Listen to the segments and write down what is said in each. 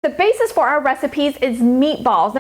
The basis for our recipes is meatballs.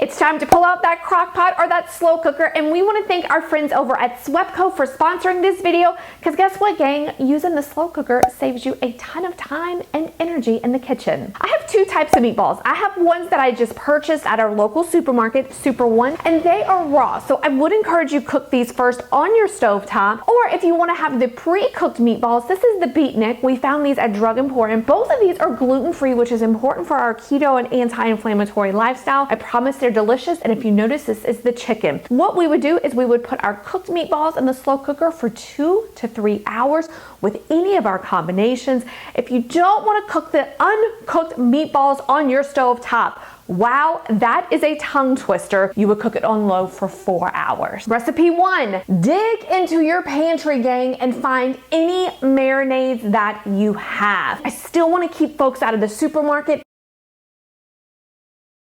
It's time to pull out that crock pot or that slow cooker, and we want to thank our friends over at Swepco for sponsoring this video, because guess what, gang? Using the slow cooker saves you a ton of time and energy in the kitchen. I have two types of meatballs. I have ones that I just purchased at our local supermarket, Super One, and they are raw. So I would encourage you cook these first on your stovetop, or if you want to have the pre-cooked meatballs, this is the beatnik. We found these at Drug Emporium. Both of these are gluten-free, which is important for our keto and anti-inflammatory lifestyle. I promise they're delicious, and if you notice, this is the chicken. What we would do is we would put our cooked meatballs in the slow cooker for 2 to 3 hours with any of our combinations. If you don't want to cook the uncooked meatballs on your stove top, wow, that is a tongue twister. You would cook it on low for 4 hours. Recipe 1, dig into your pantry, gang, and find any marinades that you have. I still want to keep folks out of the supermarket.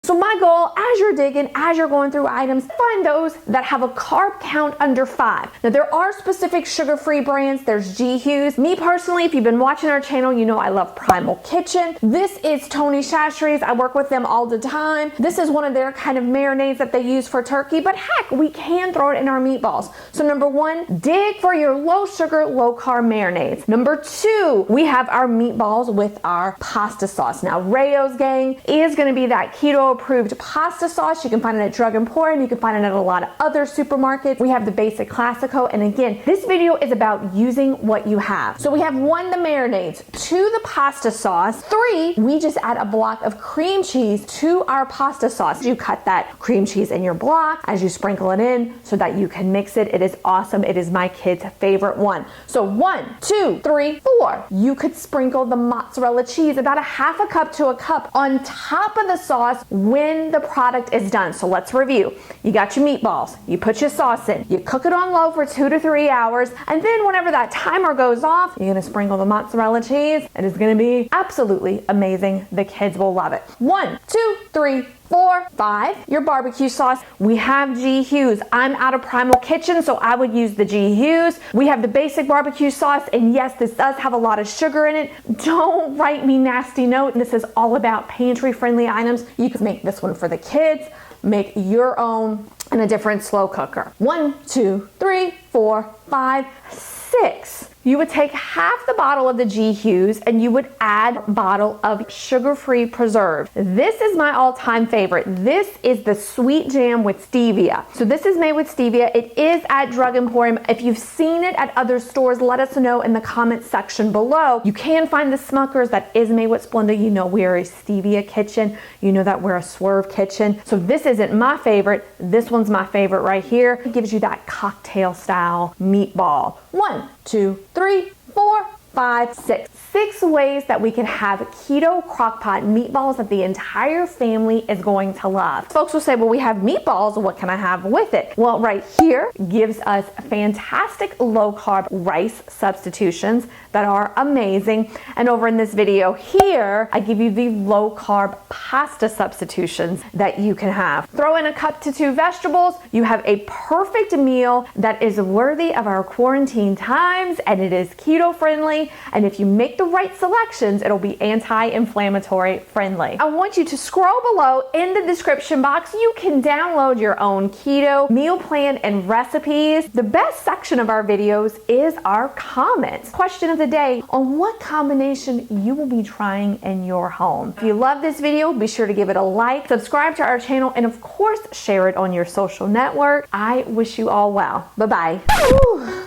So my goal, as you're digging, as you're going through items, find those that have a carb count under 5. Now there are specific sugar-free brands. There's G-Hughes. Me personally, if you've been watching our channel, you know I love Primal Kitchen. This is Tony Chachere's. I work with them all the time. This is one of their kind of marinades that they use for turkey, but heck, we can throw it in our meatballs. So number 1, dig for your low sugar, low carb marinades. Number 2, we have our meatballs with our pasta sauce. Now Rayo's, gang, is going to be that keto approved pasta sauce. You can find it at Drug Emporium. You can find it at a lot of other supermarkets. We have the basic Classico. And again, this video is about using what you have. So we have 1, the marinades, 2, the pasta sauce, 3, we just add a block of cream cheese to our pasta sauce. You cut that cream cheese in your block as you sprinkle it in so that you can mix it. It is awesome. It is my kid's favorite one. So 1, 2, 3, 4. You could sprinkle the mozzarella cheese, about a half a cup to a cup, on top of the sauce when the product is done. So let's review. You got your meatballs, you put your sauce in, you cook it on low for 2 to 3 hours, and then whenever that timer goes off, you're gonna sprinkle the mozzarella cheese, and it's gonna be absolutely amazing. The kids will love it. 1, 2, 3, 4, 5, your barbecue sauce. We have G-Hughes. I'm out of Primal Kitchen, so I would use the G-Hughes. We have the basic barbecue sauce, and yes, this does have a lot of sugar in it. Don't write me nasty note. This is all about pantry-friendly items. You can make this one for the kids, make your own in a different slow cooker. 1, 2, 3, 4, 5, 6. You would take half the bottle of the G-Hughes and you would add a bottle of sugar-free preserve. This is my all-time favorite. This is the sweet jam with stevia. So this is made with stevia. It is at Drug Emporium. If you've seen it at other stores, let us know in the comments section below. You can find the Smuckers that is made with Splenda. You know we're a stevia kitchen. You know that we're a Swerve kitchen. So this isn't my favorite. This one's my favorite right here. It gives you that cocktail style meatball. 1, 2, 3, 4, 5, 6. 6 ways that we can have keto crockpot meatballs that the entire family is going to love. Folks will say, well, we have meatballs, what can I have with it? Well, right here gives us fantastic low carb rice substitutions that are amazing. And over in this video here, I give you the low carb pasta substitutions that you can have. Throw in a cup to 2 vegetables. You have a perfect meal that is worthy of our quarantine times, and it is keto friendly. And if you make the right selections, it'll be anti-inflammatory friendly. I want you to scroll below in the description box. You can download your own keto meal plan and recipes. The best section of our videos is our comments. Question of the day on what combination you will be trying in your home. If you love this video, be sure to give it a like, subscribe to our channel, and of course, share it on your social network. I wish you all well. Bye-bye.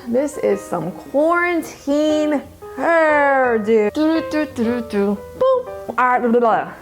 This is some quarantine hairdo. Boom. All right, blah, blah, blah.